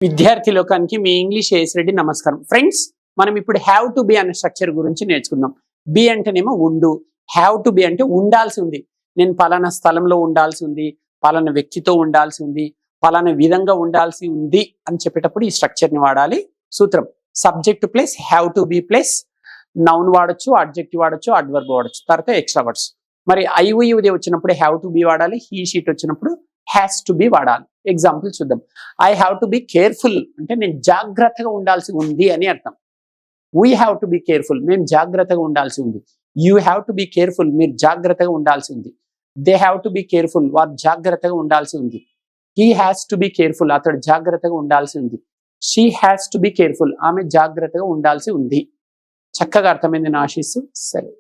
విద్యార్థి లోకానికి మీ English as Reddy నమస్కారం. ఫ్రెండ్స్, మనం ఇప్పుడు హ్యావ్ టు బి అనే స్ట్రక్చర్ గురించి నేర్చుకుందాం. బి అంటేనేమో ఉండు, హ్యావ్ టు బి అంటే ఉండాల్సి ఉంది. నేను పలానా స్థలంలో ఉండాల్సి ఉంది, పలానా వ్యక్తితో ఉండాల్సి ఉంది, పలానా విధంగా ఉండాల్సి ఉంది అని చెప్పేటప్పుడు ఈ స్ట్రక్చర్ ని వాడాలి. సూత్రం: subject plus have to be plus noun వాడచ్చు, అడ్జెక్టివ్ వాడచ్చు, అడ్వర్బ్ వాడచ్చు, తర్వాత ఎక్స్ట్రా వర్డ్స్. మరి ఐ వచ్చినప్పుడు హ్యావ్ టు బి వాడాలి, హీ షీట్ వచ్చినప్పుడు హ్యాస్ టు బి వాడాలి. ఎగ్జాంపుల్ చూద్దాం. I have to be careful అంటే నేను జాగ్రత్తగా ఉండాల్సి ఉంది అని అర్థం. We have to be careful, మేము జాగ్రత్తగా ఉండాల్సి ఉంది. You have to be careful, మీరు జాగ్రత్తగా ఉండాల్సి ఉంది. They have to be careful, వారు జాగ్రత్తగా ఉండాల్సి ఉంది. He has to be careful, అతడు జాగ్రత్తగా ఉండాల్సి ఉంది. She has to be careful, ఆమె జాగ్రత్తగా ఉండాల్సి ఉంది. చక్కగా అర్థమైంది ఆశిస్తూ సరే.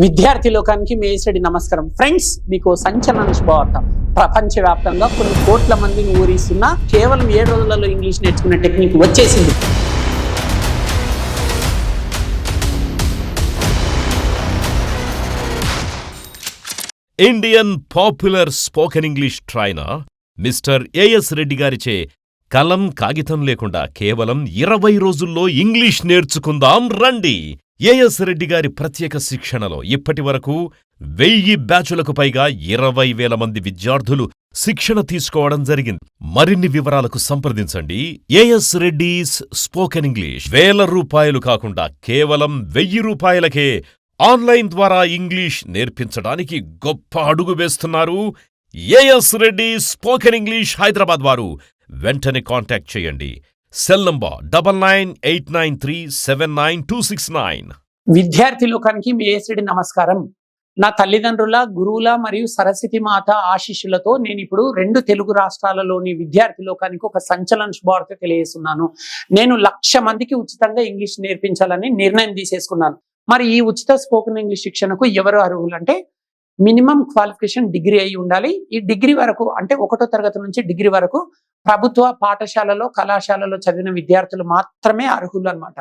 విద్యార్థి లోకానికి మేసడి నమస్కారం. ఫ్రెండ్స్, మీకు సంచలన శుభవార్త. ప్రపంచవ్యాప్తంగా కొన్ని కోట్ల మందిని ఊరిస్తున్న కేవలం 7 రోజులలో ఇంగ్లీష్ నేర్చుకునే టెక్నిక్ వచ్చేసింది. Indian popular spoken English trainer mister A S Reddy గారిచే కలం కాగితం లేకుండా కేవలం 20 రోజుల్లో ఇంగ్లీష్ నేర్చుకుందాం రండి. ఏఎస్ రెడ్డి గారి ప్రత్యేక శిక్షణలో ఇప్పటి వరకు 1000 బ్యాచులకు పైగా 20,000 మంది విద్యార్థులు శిక్షణ తీసుకోవడం జరిగింది. మరిన్ని వివరాలకు సంప్రదించండి. As Reddy's spoken English. ₹1000 కాకుండా కేవలం ₹1000కే ఆన్లైన్ ద్వారా ఇంగ్లీష్ నేర్పించడానికి గొప్ప అడుగు వేస్తున్నారు AS Reddy spoken English Hyderabad వారు. వెంటనే కాంటాక్ట్ చేయండి. Cell number 9989379269. విద్యార్థి లోకానికి మీ ఏఎస్ రెడ్డి నమస్కారం. నా తల్లిదండ్రుల, గురువుల మరియు సరస్వతి మాత ఆశీస్సులతో నేను ఇప్పుడు 2 తెలుగు రాష్ట్రాలలోని విద్యార్థి లోకానికి ఒక సంచలన శుభవార్త తెలియజేస్తున్నాను. నేను 1,00,000 మందికి ఉచితంగా ఇంగ్లీష్ నేర్పించాలని నిర్ణయం తీసేసుకున్నాను. మరి ఈ ఉచిత స్పోకెన్ ఇంగ్లీష్ శిక్షణకు ఎవరు అర్హులు అంటే మినిమం క్వాలిఫికేషన్ డిగ్రీ అయి ఉండాలి. ఈ డిగ్రీ వరకు అంటే 1వ తరగతి నుంచి డిగ్రీ వరకు ప్రభుత్వ పాఠశాలలో, కళాశాలలో చదివిన విద్యార్థులు మాత్రమే అర్హులు అన్నమాట.